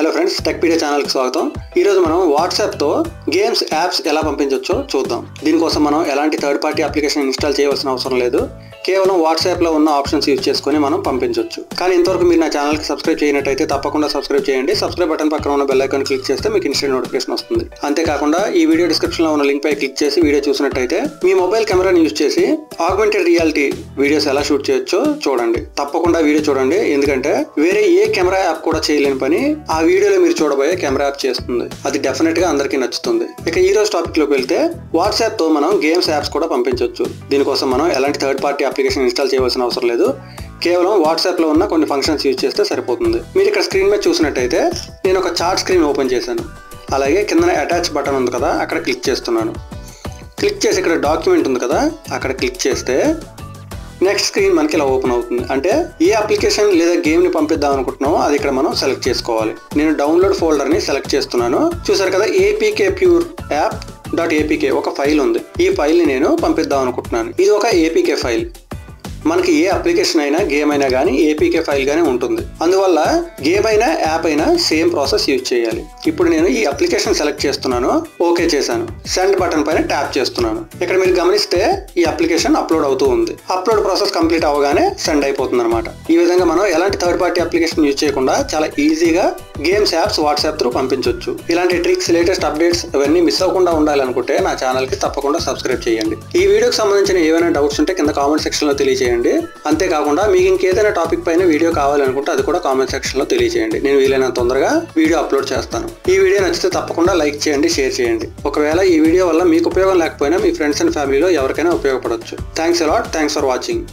Hello friends, Techpedia ఛానల్కి స్వాగతం. ఈరోజు మనం వాట్సాప్తో గేమ్స్ యాప్స్ ఎలా పంపించవచ్చో చూద్దాం. దీనికోసం మనం ఎలాంటి థర్డ్ పార్టీ అప్లికేషన్ ఇన్స్టాల్ చేయవలసిన అవసరం లేదు. కేవలం వాట్సాప్లో ఉన్న ఆప్షన్స్ యూజ్ చేసుకుని మనం పంపించవచ్చు. కానీ ఇంతవరకు మీరు నా ఛానల్కి సబ్స్క్రైబ్ చేయనట్టయితే తప్పకుండా సబ్స్క్రైబ్ చేయండి. సబ్స్క్రైబ్ బటన్ పక్కన ఉన్న బెల్ ఐకాన్ క్లిక్ చేస్తే మీకు ఇన్స్టెంట్ నోటిఫికేషన్ వస్తుంది. అంతేకాకుండా ఈ వీడియో డిస్క్రిప్షన్లో ఉన్న లింక్ పై క్లిక్ చేసి వీడియో చూసినట్టయితే మీ మొబైల్ కెమెరాని యూజ్ చేసి ఆగ్మెంటెడ్ రియాలిటీ వీడియోస్ ఎలా షూట్ చేయొచ్చో చూడండి. తప్పకుండా వీడియో చూడండి, ఎందుకంటే వేరే ఏ కెమెరా యాప్ కూడా చేయలేని పని ఆ వీడియోలో మీరు చూడబోయే కెమెరా యాప్ చేస్తుంది. అది డెఫినెట్ గా అందరికీ నచ్చుతుంది. ఇక ఈ రోజు టాపిక్ లోకి వెళ్తే వాట్సాప్ తో మనం గేమ్స్ యాప్స్ కూడా పంపించవచ్చు. దీనికోసం మనం ఎలాంటి థర్డ్ పార్టీ అప్లికేషన్ ఇన్స్టాల్ చేయవలసిన అవసరం లేదు. కేవలం వాట్సాప్ లో ఉన్న కొన్ని ఫంక్షన్స్ యూజ్ చేస్తే సరిపోతుంది. మీరు ఇక్కడ స్క్రీన్ మీద చూసినట్టయితే నేను ఒక చార్ట్ స్క్రీన్ ఓపెన్ చేశాను. అలాగే కింద అటాచ్ బటన్ ఉంది కదా, అక్కడ క్లిక్ చేస్తున్నాను. క్లిక్ చేసి ఇక్కడ డాక్యుమెంట్ ఉంది కదా, అక్కడ క్లిక్ చేస్తే నెక్స్ట్ స్క్రీన్ మనకి ఇలా ఓపెన్ అవుతుంది. అంటే ఏ అప్లికేషన్ లేదా గేమ్ ని పంపిద్దాం అనుకుంటున్నామో అది ఇక్కడ మనం సెలెక్ట్ చేసుకోవాలి. నేను డౌన్లోడ్ ఫోల్డర్ ని సెలెక్ట్ చేస్తున్నాను. చూసారు కదా, ఏపీకే ప్యూర్ యాప్ .apk ఒక ఫైల్ ఉంది. ఈ ఫైల్ ని నేను పంపిద్దాం అనుకుంటున్నాను. ఇది ఒక ఏపీకే ఫైల్. మనకి ఏ అప్లికేషన్ అయినా గేమ్ అయినా కానీ ఏపీకే ఫైల్ గానే ఉంటుంది. అందువల్ల గేమ్ అయినా యాప్ అయినా సేమ్ ప్రాసెస్ యూజ్ చేయాలి. ఇప్పుడు నేను ఈ అప్లికేషన్ సెలెక్ట్ చేస్తున్నాను, ఓకే చేశాను. సెండ్ బటన్ పైన ట్యాప్ చేస్తున్నాను. ఇక్కడ మీరు గమనిస్తే ఈ అప్లికేషన్ అప్లోడ్ అవుతూ ఉంది. అప్లోడ్ ప్రాసెస్ కంప్లీట్ అవగానే సెండ్ అయిపోతుంది అనమాట. ఈ విధంగా మనం ఎలాంటి థర్డ్ పార్టీ అప్లికేషన్ యూజ్ చేయకుండా చాలా ఈజీగా గేమ్స్ యాప్స్ వాట్సాప్ త్రూ పంపించవచ్చు. ఇలాంటి ట్రిక్స్, లేటెస్ట్ అప్డేట్స్ ఇవన్నీ మిస్ అవ్వకుండా ఉండాలనుకుంటే నా ఛానల్ కి తప్పకుండా సబ్స్క్రైబ్ చేయండి. ఈ వీడియోకి సంబంధించిన ఏవైనా డౌట్స్ ఉంటే కింద కామెంట్ సెక్షన్ లో తెలియజేయండి. అంతేకాకుండా మీకు ఇంకేదైనా టాపిక్ పైన వీడియో కావాలనుకుంటే అది కూడా కామెంట్ సెక్షన్ లో తెలియజేయండి. నేను వీలైనంత తొందరగా వీడియో అప్లోడ్ చేస్తాను. ఈ వీడియో నచ్చితే తప్పకుండా లైక్ చేయండి, షేర్ చేయండి. ఒకవేళ ఈ వీడియో వల్ల మీకు ఉపయోగం లేకపోయినా మీ ఫ్రెండ్స్ అండ్ ఫ్యామిలీలో ఎవరికైనా ఉపయోగపడవచ్చు. Thanks a lot. Thanks for watching.